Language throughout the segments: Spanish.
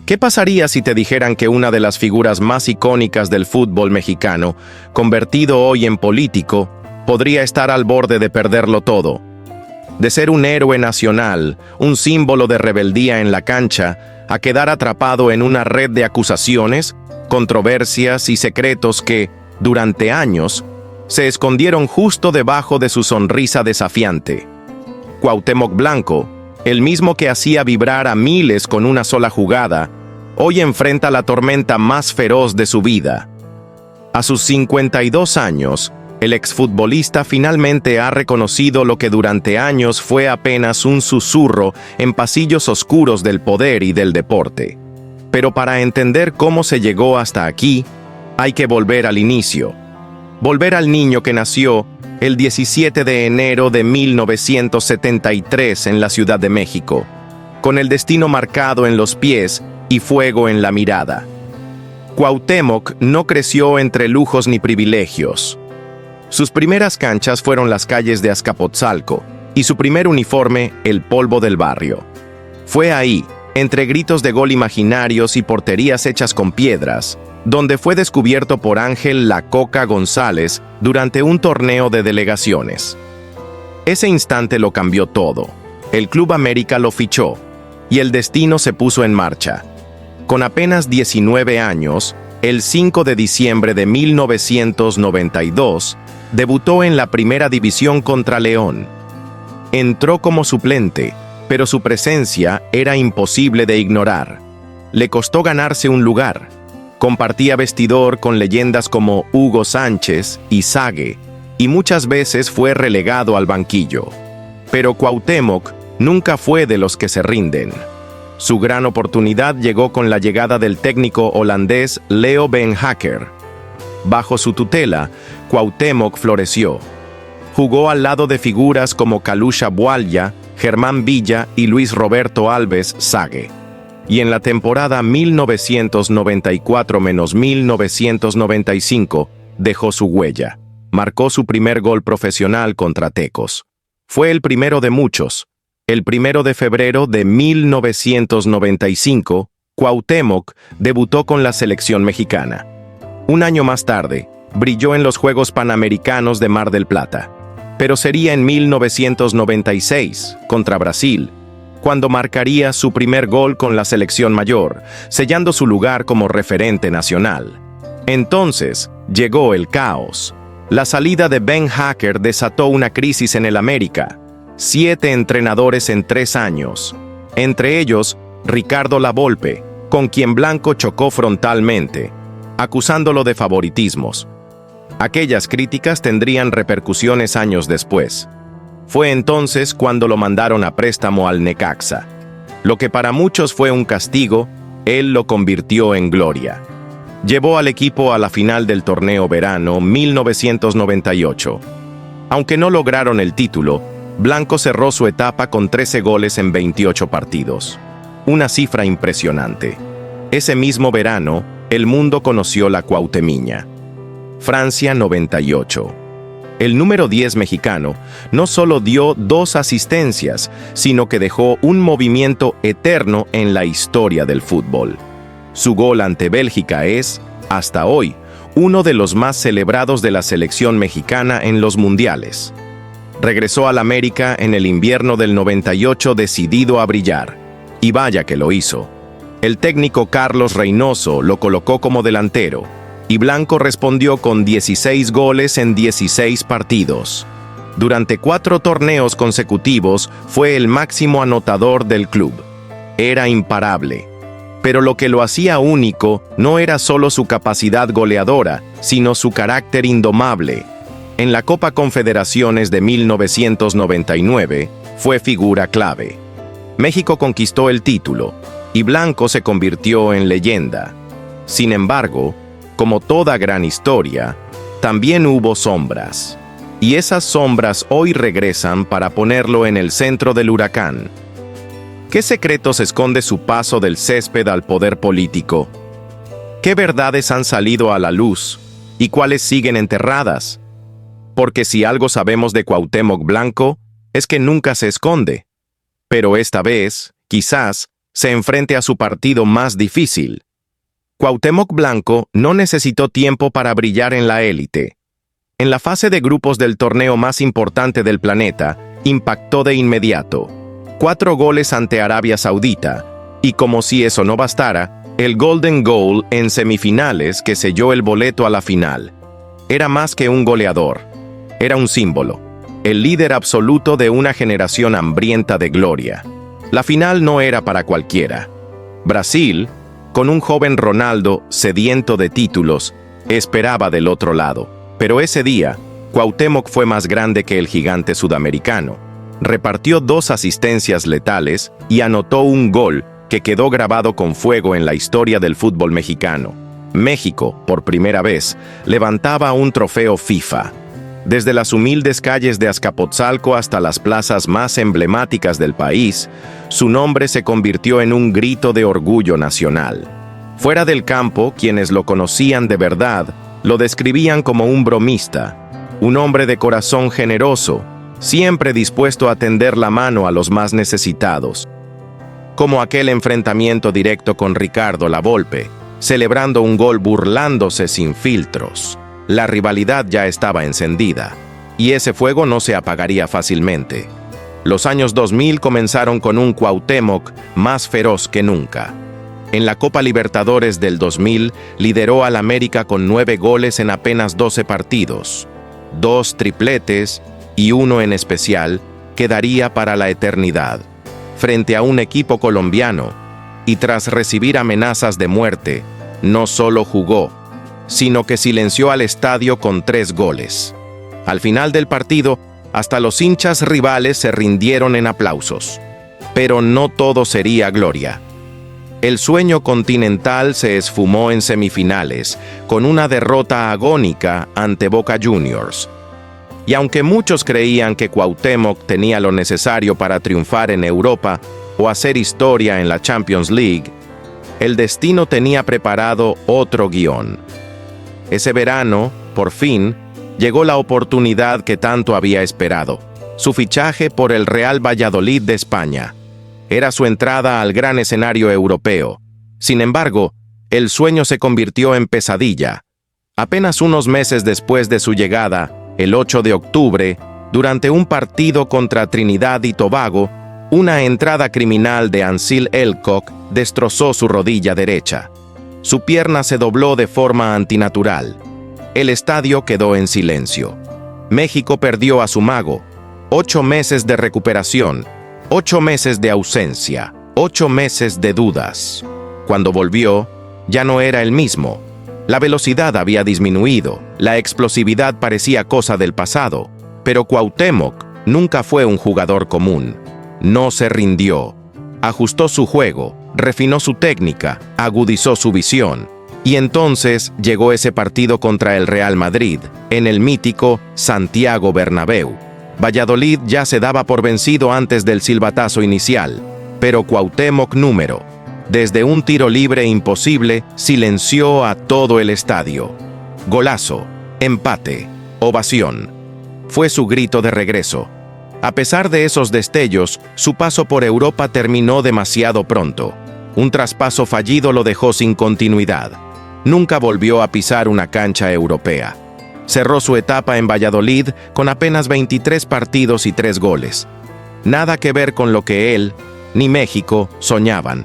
¿Qué pasaría si te dijeran que una de las figuras más icónicas del fútbol mexicano, convertido hoy en político, podría estar al borde de perderlo todo? De ser un héroe nacional, un símbolo de rebeldía en la cancha, a quedar atrapado en una red de acusaciones, controversias y secretos que, durante años, se escondieron justo debajo de su sonrisa desafiante. Cuauhtémoc Blanco, el mismo que hacía vibrar a miles con una sola jugada, hoy enfrenta la tormenta más feroz de su vida. A sus 52 años, el exfutbolista finalmente ha reconocido lo que durante años fue apenas un susurro en pasillos oscuros del poder y del deporte. Pero para entender cómo se llegó hasta aquí, hay que volver al inicio. Volver al niño que nació el 17 de enero de 1973 en la Ciudad de México, con el destino marcado en los pies y fuego en la mirada. Cuauhtémoc no creció entre lujos ni privilegios. Sus primeras canchas fueron las calles de Azcapotzalco y su primer uniforme, el polvo del barrio. Fue ahí, entre gritos de gol imaginarios y porterías hechas con piedras, donde fue descubierto por Ángel "La Coca" González durante un torneo de delegaciones. Ese instante lo cambió todo. El Club América lo fichó y el destino se puso en marcha. Con apenas 19 años, el 5 de diciembre de 1992, debutó en la Primera División contra León. Entró como suplente, pero su presencia era imposible de ignorar. Le costó ganarse un lugar. Compartía vestidor con leyendas como Hugo Sánchez y Sague, y muchas veces fue relegado al banquillo. Pero Cuauhtémoc nunca fue de los que se rinden. Su gran oportunidad llegó con la llegada del técnico holandés Leo Beenhakker. Bajo su tutela, Cuauhtémoc floreció. Jugó al lado de figuras como Kalusha Bwalya, Germán Villa y Luis Roberto Alves Sague. Y en la temporada 1994-1995 dejó su huella. Marcó su primer gol profesional contra Tecos. Fue el primero de muchos. El 1 de febrero de 1995, Cuauhtémoc debutó con la selección mexicana. Un año más tarde, brilló en los Juegos Panamericanos de Mar del Plata. Pero sería en 1996, contra Brasil, cuando marcaría su primer gol con la selección mayor, sellando su lugar como referente nacional. Entonces, llegó el caos. La salida de Beenhakker desató una crisis en el América. 7 entrenadores en 3 años. Entre ellos, Ricardo Lavolpe, con quien Blanco chocó frontalmente, acusándolo de favoritismos. Aquellas críticas tendrían repercusiones años después. Fue entonces cuando lo mandaron a préstamo al Necaxa. Lo que para muchos fue un castigo, él lo convirtió en gloria. Llevó al equipo a la final del torneo verano 1998. Aunque no lograron el título, Blanco cerró su etapa con 13 goles en 28 partidos. Una cifra impresionante. Ese mismo verano, el mundo conoció la Cuauhtemiña. Francia 98. El número 10 mexicano no solo dio 2 asistencias, sino que dejó un movimiento eterno en la historia del fútbol. Su gol ante Bélgica es, hasta hoy, uno de los más celebrados de la selección mexicana en los mundiales. Regresó al América en el invierno del 98 decidido a brillar. Y vaya que lo hizo. El técnico Carlos Reynoso lo colocó como delantero, y Blanco respondió con 16 goles en 16 partidos. Durante 4 torneos consecutivos fue el máximo anotador del club. Era imparable. Pero lo que lo hacía único no era solo su capacidad goleadora, sino su carácter indomable. En la Copa Confederaciones de 1999 fue figura clave. México conquistó el título, y Blanco se convirtió en leyenda. Sin embargo, como toda gran historia, también hubo sombras. Y esas sombras hoy regresan para ponerlo en el centro del huracán. ¿Qué secretos esconde su paso del césped al poder político? ¿Qué verdades han salido a la luz y cuáles siguen enterradas? Porque si algo sabemos de Cuauhtémoc Blanco, es que nunca se esconde. Pero esta vez, quizás, se enfrente a su partido más difícil. Cuauhtémoc Blanco no necesitó tiempo para brillar en la élite. En la fase de grupos del torneo más importante del planeta, impactó de inmediato. 4 goles ante Arabia Saudita, y como si eso no bastara, el Golden Goal en semifinales que selló el boleto a la final. Era más que un goleador, era un símbolo, el líder absoluto de una generación hambrienta de gloria. La final no era para cualquiera. Brasil, con un joven Ronaldo sediento de títulos, esperaba del otro lado. Pero ese día, Cuauhtémoc fue más grande que el gigante sudamericano. Repartió 2 asistencias letales y anotó un gol que quedó grabado con fuego en la historia del fútbol mexicano. México, por primera vez, levantaba un trofeo FIFA. Desde las humildes calles de Azcapotzalco hasta las plazas más emblemáticas del país, su nombre se convirtió en un grito de orgullo nacional. Fuera del campo, quienes lo conocían de verdad, lo describían como un bromista, un hombre de corazón generoso, siempre dispuesto a tender la mano a los más necesitados. Como aquel enfrentamiento directo con Ricardo Lavolpe, celebrando un gol burlándose sin filtros. La rivalidad ya estaba encendida, y ese fuego no se apagaría fácilmente. Los años 2000 comenzaron con un Cuauhtémoc más feroz que nunca. En la Copa Libertadores del 2000, lideró al América con 9 goles en apenas 12 partidos, 2 tripletes y uno en especial, quedaría para la eternidad, frente a un equipo colombiano, y tras recibir amenazas de muerte, no solo jugó, sino que silenció al estadio con 3 goles. Al final del partido, hasta los hinchas rivales se rindieron en aplausos. Pero no todo sería gloria. El sueño continental se esfumó en semifinales, con una derrota agónica ante Boca Juniors. Y aunque muchos creían que Cuauhtémoc tenía lo necesario para triunfar en Europa o hacer historia en la Champions League, el destino tenía preparado otro guión. Ese verano, por fin, llegó la oportunidad que tanto había esperado, su fichaje por el Real Valladolid de España. Era su entrada al gran escenario europeo. Sin embargo, el sueño se convirtió en pesadilla. Apenas unos meses después de su llegada, el 8 de octubre, durante un partido contra Trinidad y Tobago, una entrada criminal de Ansel Elcock destrozó su rodilla derecha. Su pierna se dobló de forma antinatural. El estadio quedó en silencio. México perdió a su mago. 8 meses de recuperación, 8 meses de ausencia, 8 meses de dudas. Cuando volvió, ya no era el mismo. La velocidad había disminuido, la explosividad parecía cosa del pasado, pero Cuauhtémoc nunca fue un jugador común. No se rindió. Ajustó su juego, refinó su técnica, agudizó su visión. Y entonces llegó ese partido contra el Real Madrid, en el mítico Santiago Bernabéu. Valladolid ya se daba por vencido antes del silbatazo inicial, pero Cuauhtémoc desde un tiro libre imposible, silenció a todo el estadio. Golazo, empate, ovación. Fue su grito de regreso. A pesar de esos destellos, su paso por Europa terminó demasiado pronto. Un traspaso fallido lo dejó sin continuidad. Nunca volvió a pisar una cancha europea. Cerró su etapa en Valladolid con apenas 23 partidos y 3 goles. Nada que ver con lo que él, ni México, soñaban.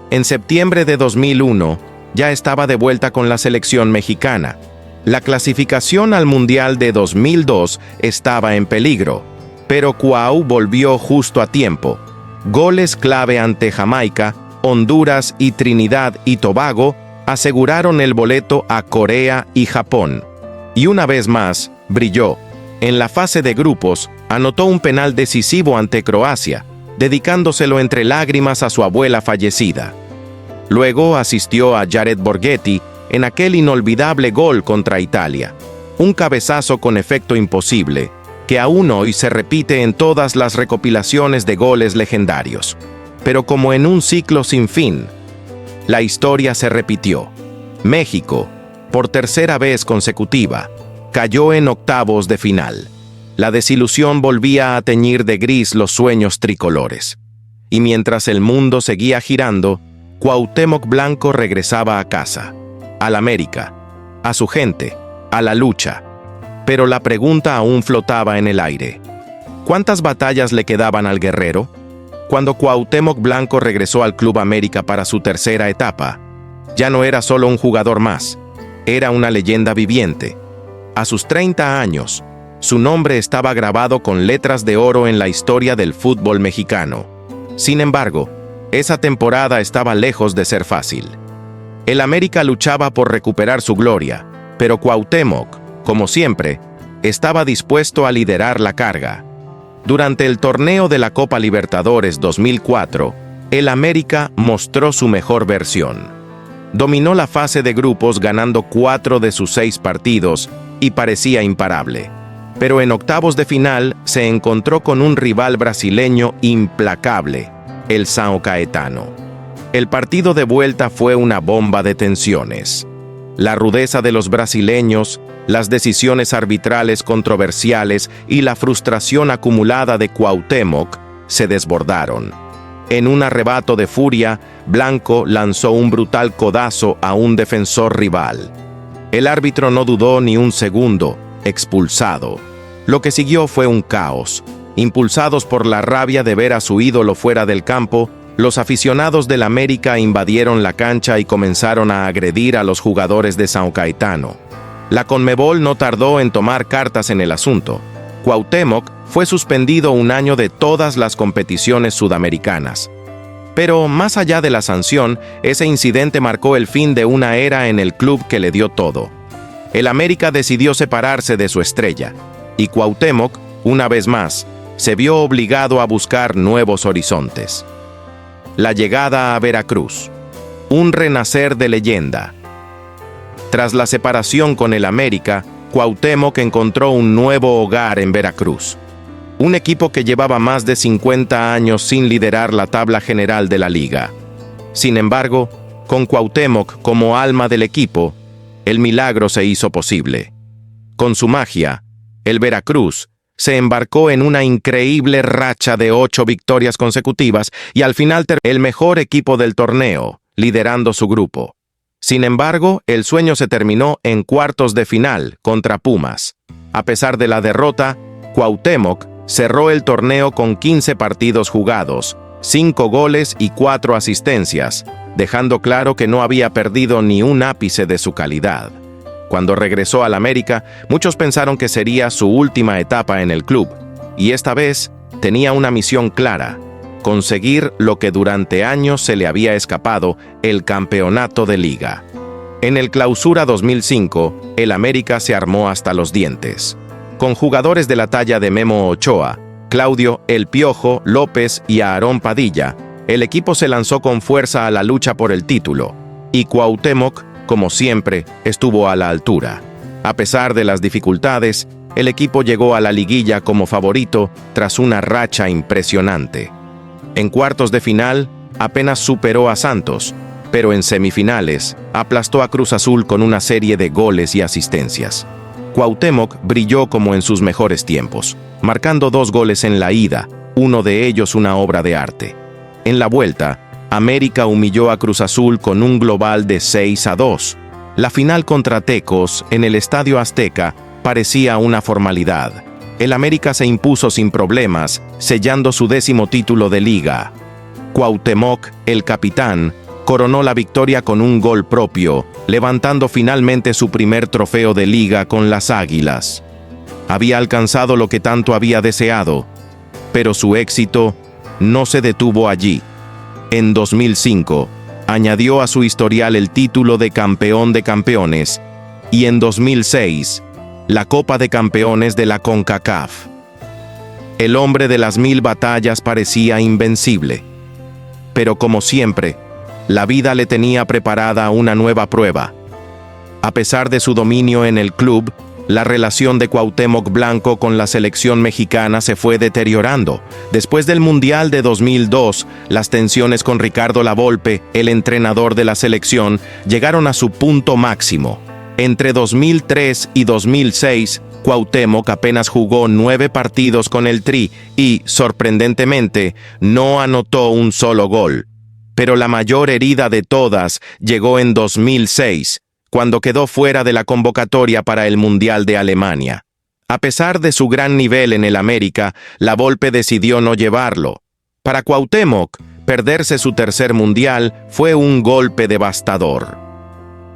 En septiembre de 2001, ya estaba de vuelta con la selección mexicana. La clasificación al Mundial de 2002 estaba en peligro, pero Cuau volvió justo a tiempo. Goles clave ante Jamaica, Honduras y Trinidad y Tobago aseguraron el boleto a Corea y Japón. Y una vez más, brilló. En la fase de grupos, anotó un penal decisivo ante Croacia, dedicándoselo entre lágrimas a su abuela fallecida. Luego asistió a Jared Borghetti en aquel inolvidable gol contra Italia. Un cabezazo con efecto imposible, que aún hoy se repite en todas las recopilaciones de goles legendarios. Pero como en un ciclo sin fin, la historia se repitió. México, por tercera vez consecutiva, cayó en octavos de final. La desilusión volvía a teñir de gris los sueños tricolores. y mientras el mundo seguía girando, Cuauhtémoc Blanco regresaba a casa, al América, a su gente, a la lucha. Pero la pregunta aún flotaba en el aire. ¿Cuántas batallas le quedaban al guerrero? Cuando Cuauhtémoc Blanco regresó al Club América para su tercera etapa, ya no era solo un jugador más, era una leyenda viviente. A sus 30 años, su nombre estaba grabado con letras de oro en la historia del fútbol mexicano. Sin embargo, esa temporada estaba lejos de ser fácil. El América luchaba por recuperar su gloria, pero Cuauhtémoc, como siempre, estaba dispuesto a liderar la carga. Durante el torneo de la Copa Libertadores 2004, el América mostró su mejor versión. Dominó la fase de grupos ganando 4 de sus 6 partidos y parecía imparable. Pero en octavos de final se encontró con un rival brasileño implacable, el São Caetano. El partido de vuelta fue una bomba de tensiones. La rudeza de los brasileños, las decisiones arbitrales controversiales y la frustración acumulada de Cuauhtémoc se desbordaron. En un arrebato de furia, Blanco lanzó un brutal codazo a un defensor rival. El árbitro no dudó ni un segundo, expulsado. Lo que siguió fue un caos. Impulsados por la rabia de ver a su ídolo fuera del campo, los aficionados del América invadieron la cancha y comenzaron a agredir a los jugadores de São Caetano. La Conmebol no tardó en tomar cartas en el asunto. Cuauhtémoc fue suspendido un año de todas las competiciones sudamericanas. Pero más allá de la sanción, ese incidente marcó el fin de una era en el club que le dio todo. El América decidió separarse de su estrella, y Cuauhtémoc, una vez más, se vio obligado a buscar nuevos horizontes. La llegada a Veracruz. Un renacer de leyenda. Tras la separación con el América, Cuauhtémoc encontró un nuevo hogar en Veracruz. Un equipo que llevaba más de 50 años sin liderar la tabla general de la liga. Sin embargo, con Cuauhtémoc como alma del equipo, el milagro se hizo posible. Con su magia, el Veracruz se embarcó en una increíble racha de 8 victorias consecutivas y al final el mejor equipo del torneo, liderando su grupo. Sin embargo, el sueño se terminó en cuartos de final contra Pumas. A pesar de la derrota, Cuauhtémoc cerró el torneo con 15 partidos jugados, 5 goles y 4 asistencias, dejando claro que no había perdido ni un ápice de su calidad. Cuando regresó al América, muchos pensaron que sería su última etapa en el club, y esta vez tenía una misión clara: conseguir lo que durante años se le había escapado, el campeonato de liga. En el Clausura 2005, el América se armó hasta los dientes. Con jugadores de la talla de Memo Ochoa, Claudio El Piojo López y Aarón Padilla, el equipo se lanzó con fuerza a la lucha por el título, y Cuauhtémoc, como siempre, estuvo a la altura. A pesar de las dificultades, el equipo llegó a la liguilla como favorito tras una racha impresionante. En cuartos de final, apenas superó a Santos, pero en semifinales, aplastó a Cruz Azul con una serie de goles y asistencias. Cuauhtémoc brilló como en sus mejores tiempos, marcando 2 goles en la ida, uno de ellos una obra de arte. En la vuelta, América humilló a Cruz Azul con un global de 6-2. La final contra Tecos, en el Estadio Azteca, parecía una formalidad. El América se impuso sin problemas, sellando su 10º título de liga. Cuauhtémoc, el capitán, coronó la victoria con un gol propio, levantando finalmente su primer trofeo de liga con las Águilas. Había alcanzado lo que tanto había deseado, pero su éxito no se detuvo allí. En 2005, añadió a su historial el título de campeón de campeones, y en 2006, la Copa de Campeones de la CONCACAF. El hombre de las 1000 batallas parecía invencible. Pero como siempre, la vida le tenía preparada una nueva prueba. A pesar de su dominio en el club, la relación de Cuauhtémoc Blanco con la selección mexicana se fue deteriorando. Después del Mundial de 2002, las tensiones con Ricardo Lavolpe, el entrenador de la selección, llegaron a su punto máximo. Entre 2003 y 2006, Cuauhtémoc apenas jugó 9 partidos con el Tri y, sorprendentemente, no anotó un solo gol. Pero la mayor herida de todas llegó en 2006, cuando quedó fuera de la convocatoria para el Mundial de Alemania. A pesar de su gran nivel en el América, la Volpe decidió no llevarlo. Para Cuauhtémoc, perderse su tercer Mundial fue un golpe devastador.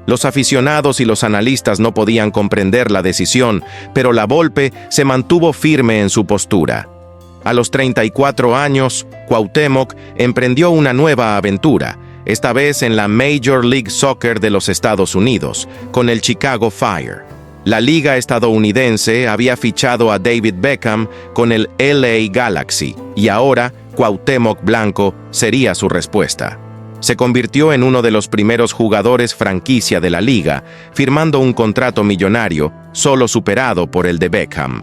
Los aficionados y los analistas no podían comprender la decisión, pero la Volpe se mantuvo firme en su postura. A los 34 años, Cuauhtémoc emprendió una nueva aventura, esta vez en la Major League Soccer de los Estados Unidos, con el Chicago Fire. La liga estadounidense había fichado a David Beckham con el LA Galaxy, y ahora Cuauhtémoc Blanco sería su respuesta. Se convirtió en uno de los primeros jugadores franquicia de la liga, firmando un contrato millonario, solo superado por el de Beckham.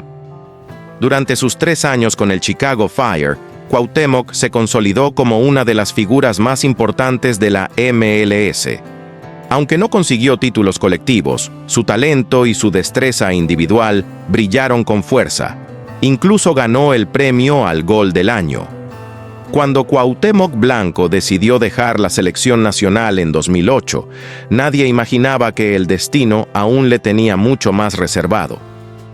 Durante sus 3 años con el Chicago Fire, Cuauhtémoc se consolidó como una de las figuras más importantes de la MLS. Aunque no consiguió títulos colectivos, su talento y su destreza individual brillaron con fuerza. Incluso ganó el premio al Gol del Año. Cuando Cuauhtémoc Blanco decidió dejar la selección nacional en 2008, nadie imaginaba que el destino aún le tenía mucho más reservado.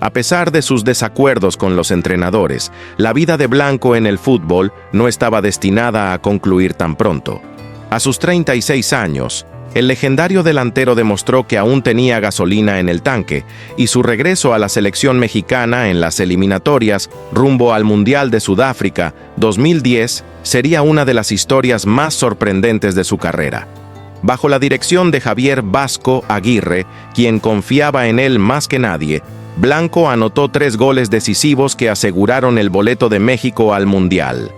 A pesar de sus desacuerdos con los entrenadores, la vida de Blanco en el fútbol no estaba destinada a concluir tan pronto. A sus 36 años, el legendario delantero demostró que aún tenía gasolina en el tanque, y su regreso a la selección mexicana en las eliminatorias rumbo al Mundial de Sudáfrica 2010 sería una de las historias más sorprendentes de su carrera. Bajo la dirección de Javier Vasco Aguirre, quien confiaba en él más que nadie, Blanco anotó 3 goles decisivos que aseguraron el boleto de México al Mundial.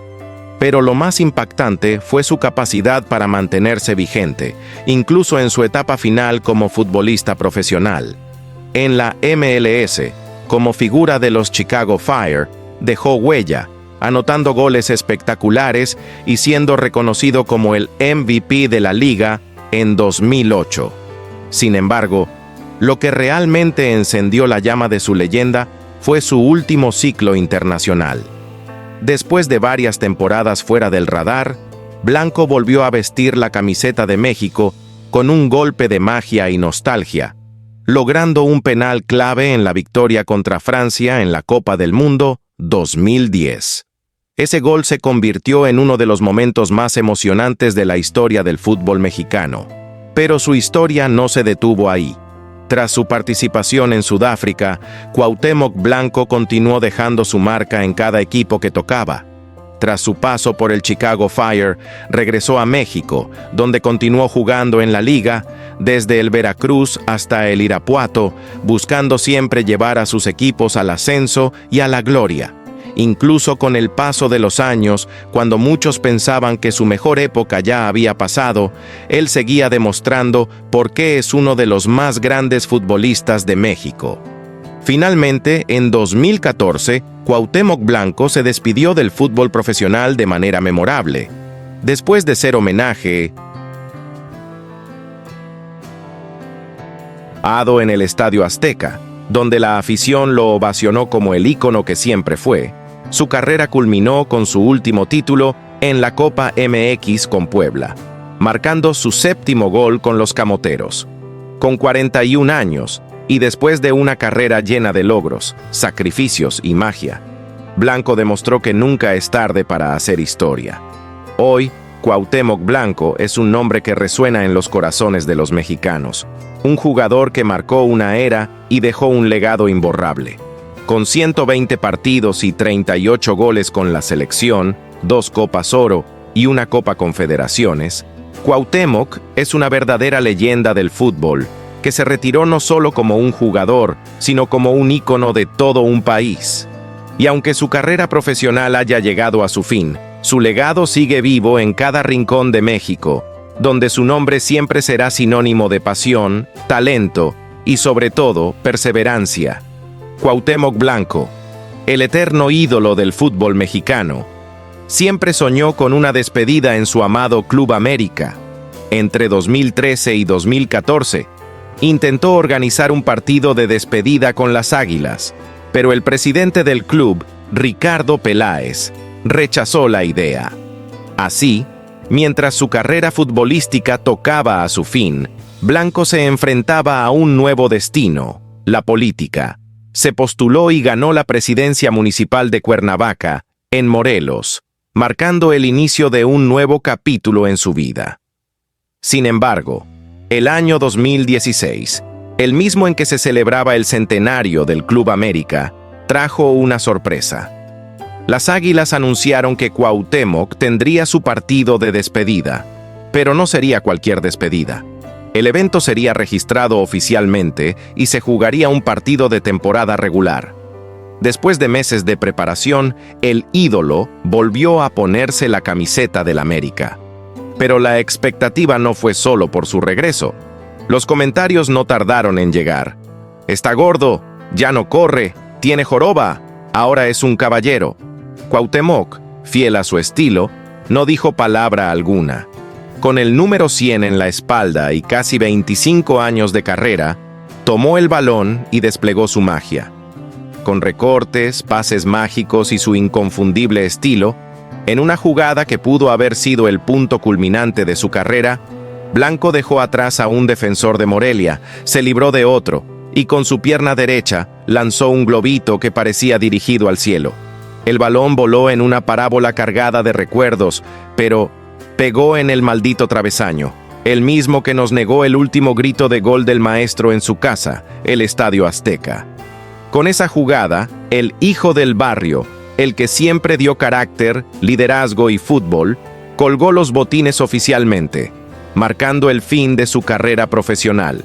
Pero lo más impactante fue su capacidad para mantenerse vigente, incluso en su etapa final como futbolista profesional. En la MLS, como figura de los Chicago Fire, dejó huella, anotando goles espectaculares y siendo reconocido como el MVP de la liga en 2008. Sin embargo, lo que realmente encendió la llama de su leyenda fue su último ciclo internacional. Después de varias temporadas fuera del radar, Blanco volvió a vestir la camiseta de México con un golpe de magia y nostalgia, logrando un penal clave en la victoria contra Francia en la Copa del Mundo 2010. Ese gol se convirtió en uno de los momentos más emocionantes de la historia del fútbol mexicano. Pero su historia no se detuvo ahí. Tras su participación en Sudáfrica, Cuauhtémoc Blanco continuó dejando su marca en cada equipo que tocaba. Tras su paso por el Chicago Fire, regresó a México, donde continuó jugando en la liga, desde el Veracruz hasta el Irapuato, buscando siempre llevar a sus equipos al ascenso y a la gloria. Incluso con el paso de los años, cuando muchos pensaban que su mejor época ya había pasado, él seguía demostrando por qué es uno de los más grandes futbolistas de México. Finalmente, en 2014, Cuauhtémoc Blanco se despidió del fútbol profesional de manera memorable. Después de ser homenaje dado en el Estadio Azteca, donde la afición lo ovacionó como el ícono que siempre fue, su carrera culminó con su último título en la Copa MX con Puebla, marcando su 7º gol con los Camoteros. Con 41 años, y después de una carrera llena de logros, sacrificios y magia, Blanco demostró que nunca es tarde para hacer historia. Hoy, Cuauhtémoc Blanco es un nombre que resuena en los corazones de los mexicanos, un jugador que marcó una era y dejó un legado imborrable. Con 120 partidos y 38 goles con la selección, 2 Copas Oro y una Copa Confederaciones, Cuauhtémoc es una verdadera leyenda del fútbol, que se retiró no solo como un jugador, sino como un ícono de todo un país. Y aunque su carrera profesional haya llegado a su fin, su legado sigue vivo en cada rincón de México, donde su nombre siempre será sinónimo de pasión, talento y, sobre todo, perseverancia. Cuauhtémoc Blanco, el eterno ídolo del fútbol mexicano, siempre soñó con una despedida en su amado Club América. Entre 2013 y 2014, intentó organizar un partido de despedida con las Águilas, pero el presidente del club, Ricardo Peláez, rechazó la idea. Así, mientras su carrera futbolística tocaba a su fin, Blanco se enfrentaba a un nuevo destino, la política. Se postuló y ganó la presidencia municipal de Cuernavaca, en Morelos, marcando el inicio de un nuevo capítulo en su vida. Sin embargo, el año 2016, el mismo en que se celebraba el centenario del Club América, trajo una sorpresa. Las Águilas anunciaron que Cuauhtémoc tendría su partido de despedida, pero no sería cualquier despedida. El evento sería registrado oficialmente y se jugaría un partido de temporada regular. Después de meses de preparación, el ídolo volvió a ponerse la camiseta del América. Pero la expectativa no fue solo por su regreso. Los comentarios no tardaron en llegar. Está gordo, ya no corre, tiene joroba, ahora es un caballero. Cuauhtémoc, fiel a su estilo, no dijo palabra alguna. Con el número 100 en la espalda y casi 25 años de carrera, tomó el balón y desplegó su magia. Con recortes, pases mágicos y su inconfundible estilo, en una jugada que pudo haber sido el punto culminante de su carrera, Blanco dejó atrás a un defensor de Morelia, se libró de otro, y con su pierna derecha lanzó un globito que parecía dirigido al cielo. El balón voló en una parábola cargada de recuerdos, pero pegó en el maldito travesaño, el mismo que nos negó el último grito de gol del maestro en su casa, el Estadio Azteca. Con esa jugada, el hijo del barrio, el que siempre dio carácter, liderazgo y fútbol, colgó los botines oficialmente, marcando el fin de su carrera profesional.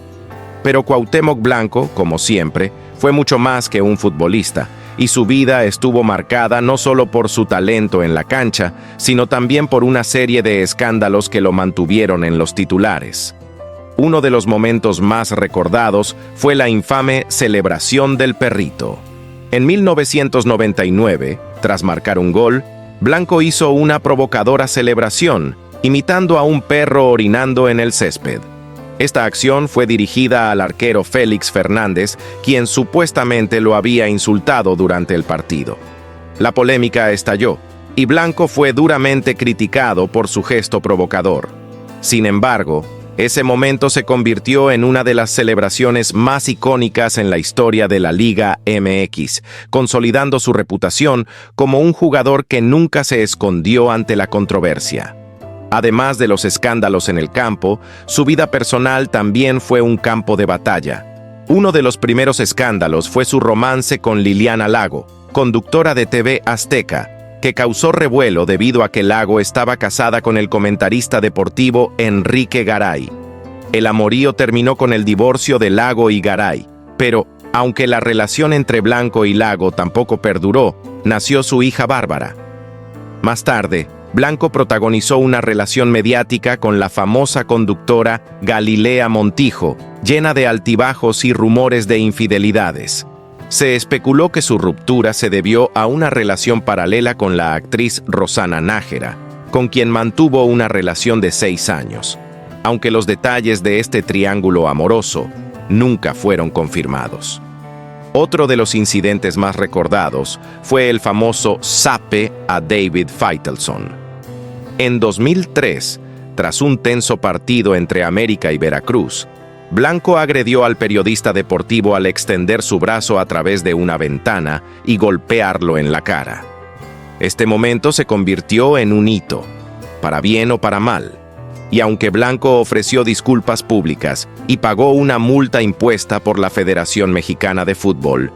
Pero Cuauhtémoc Blanco, como siempre, fue mucho más que un futbolista, y su vida estuvo marcada no solo por su talento en la cancha, sino también por una serie de escándalos que lo mantuvieron en los titulares. Uno de los momentos más recordados fue la infame celebración del perrito. En 1999, tras marcar un gol, Blanco hizo una provocadora celebración, imitando a un perro orinando en el césped. Esta acción fue dirigida al arquero Félix Fernández, quien supuestamente lo había insultado durante el partido. La polémica estalló, y Blanco fue duramente criticado por su gesto provocador. Sin embargo, ese momento se convirtió en una de las celebraciones más icónicas en la historia de la Liga MX, consolidando su reputación como un jugador que nunca se escondió ante la controversia. Además de los escándalos en el campo, su vida personal también fue un campo de batalla. Uno de los primeros escándalos fue su romance con Liliana Lago, conductora de TV Azteca, que causó revuelo debido a que Lago estaba casada con el comentarista deportivo Enrique Garay. El amorío terminó con el divorcio de Lago y Garay, pero, aunque la relación entre Blanco y Lago tampoco perduró, nació su hija Bárbara. Más tarde, Blanco protagonizó una relación mediática con la famosa conductora Galilea Montijo, llena de altibajos y rumores de infidelidades. Se especuló que su ruptura se debió a una relación paralela con la actriz Rosana Nájera, con quien mantuvo una relación de 6 años, aunque los detalles de este triángulo amoroso nunca fueron confirmados. Otro de los incidentes más recordados fue el famoso zape a David Faitelson. En 2003, tras un tenso partido entre América y Veracruz, Blanco agredió al periodista deportivo al extender su brazo a través de una ventana y golpearlo en la cara. Este momento se convirtió en un hito, para bien o para mal, y aunque Blanco ofreció disculpas públicas y pagó una multa impuesta por la Federación Mexicana de Fútbol,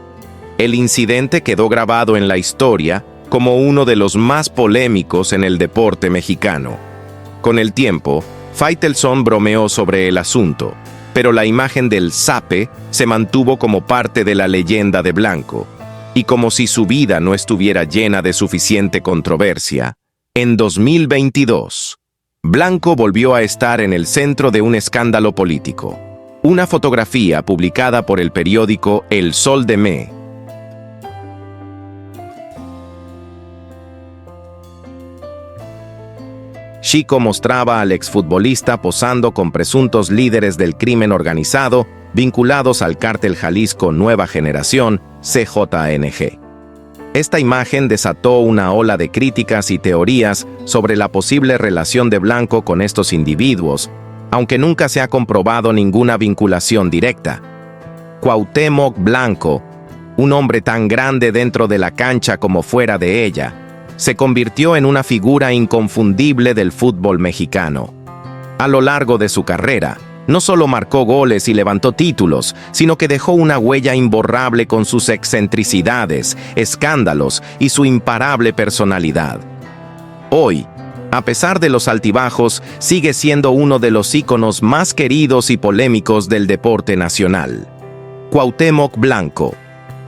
el incidente quedó grabado en la historia como uno de los más polémicos en el deporte mexicano. Con el tiempo, Faitelson bromeó sobre el asunto, pero la imagen del zape se mantuvo como parte de la leyenda de Blanco, y como si su vida no estuviera llena de suficiente controversia, en 2022, Blanco volvió a estar en el centro de un escándalo político. Una fotografía publicada por el periódico El Sol de México mostraba al exfutbolista posando con presuntos líderes del crimen organizado vinculados al cártel Jalisco Nueva Generación, CJNG. Esta imagen desató una ola de críticas y teorías sobre la posible relación de Blanco con estos individuos, aunque nunca se ha comprobado ninguna vinculación directa. Cuauhtémoc Blanco, un hombre tan grande dentro de la cancha como fuera de ella, se convirtió en una figura inconfundible del fútbol mexicano. A lo largo de su carrera, no solo marcó goles y levantó títulos, sino que dejó una huella imborrable con sus excentricidades, escándalos y su imparable personalidad. Hoy, a pesar de los altibajos, sigue siendo uno de los íconos más queridos y polémicos del deporte nacional. Cuauhtémoc Blanco.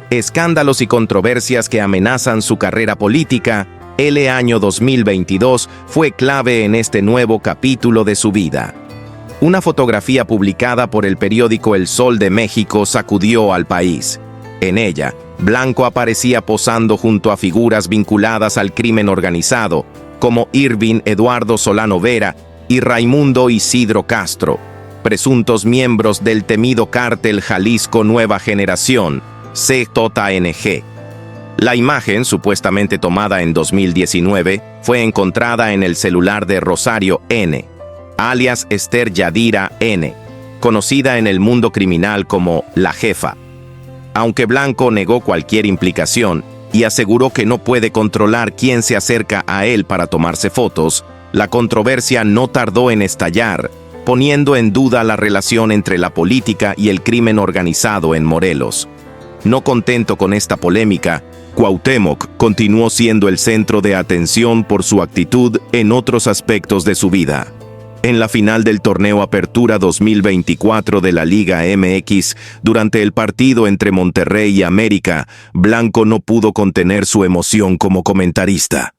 Escándalos y controversias que amenazan su carrera política. El año 2022 fue clave en este nuevo capítulo de su vida. Una fotografía publicada por el periódico El Sol de México sacudió al país. En ella, Blanco aparecía posando junto a figuras vinculadas al crimen organizado, como Irving Eduardo Solano Vera y Raimundo Isidro Castro, presuntos miembros del temido cártel Jalisco Nueva Generación, CJNG. La imagen, supuestamente tomada en 2019, fue encontrada en el celular de Rosario N., alias Esther Yadira N., conocida en el mundo criminal como La Jefa. Aunque Blanco negó cualquier implicación y aseguró que no puede controlar quién se acerca a él para tomarse fotos, la controversia no tardó en estallar, poniendo en duda la relación entre la política y el crimen organizado en Morelos. No contento con esta polémica, Cuauhtémoc continuó siendo el centro de atención por su actitud en otros aspectos de su vida. En la final del torneo Apertura 2024 de la Liga MX, durante el partido entre Monterrey y América, Blanco no pudo contener su emoción como comentarista.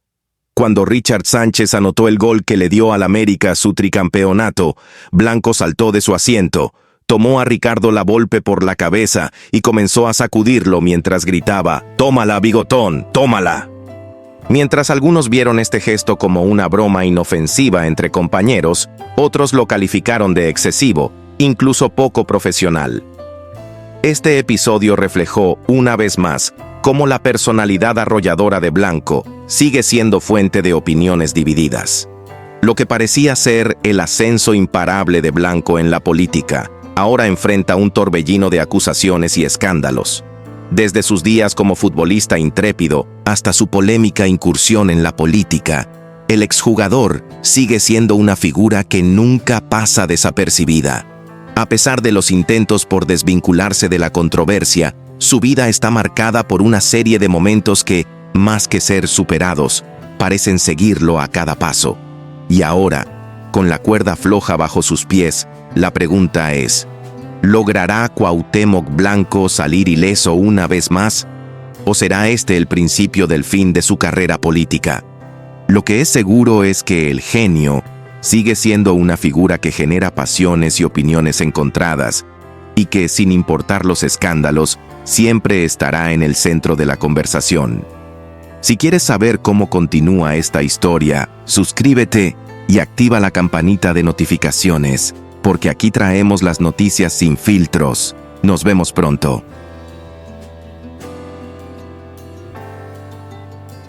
Cuando Richard Sánchez anotó el gol que le dio al América su tricampeonato, Blanco saltó de su asiento, tomó a Ricardo Lavolpe por la cabeza y comenzó a sacudirlo mientras gritaba: «¡Tómala, bigotón, tómala!». Mientras algunos vieron este gesto como una broma inofensiva entre compañeros, otros lo calificaron de excesivo, incluso poco profesional. Este episodio reflejó, una vez más, cómo la personalidad arrolladora de Blanco sigue siendo fuente de opiniones divididas. Lo que parecía ser el ascenso imparable de Blanco en la política, ahora enfrenta un torbellino de acusaciones y escándalos. Desde sus días como futbolista intrépido hasta su polémica incursión en la política, el exjugador sigue siendo una figura que nunca pasa desapercibida. A pesar de los intentos por desvincularse de la controversia, su vida está marcada por una serie de momentos que, más que ser superados, parecen seguirlo a cada paso. Y ahora, con la cuerda floja bajo sus pies, la pregunta es: ¿logrará Cuauhtémoc Blanco salir ileso una vez más? ¿O será este el principio del fin de su carrera política? Lo que es seguro es que el genio sigue siendo una figura que genera pasiones y opiniones encontradas, y que, sin importar los escándalos, siempre estará en el centro de la conversación. Si quieres saber cómo continúa esta historia, suscríbete y activa la campanita de notificaciones, porque aquí traemos las noticias sin filtros. Nos vemos pronto.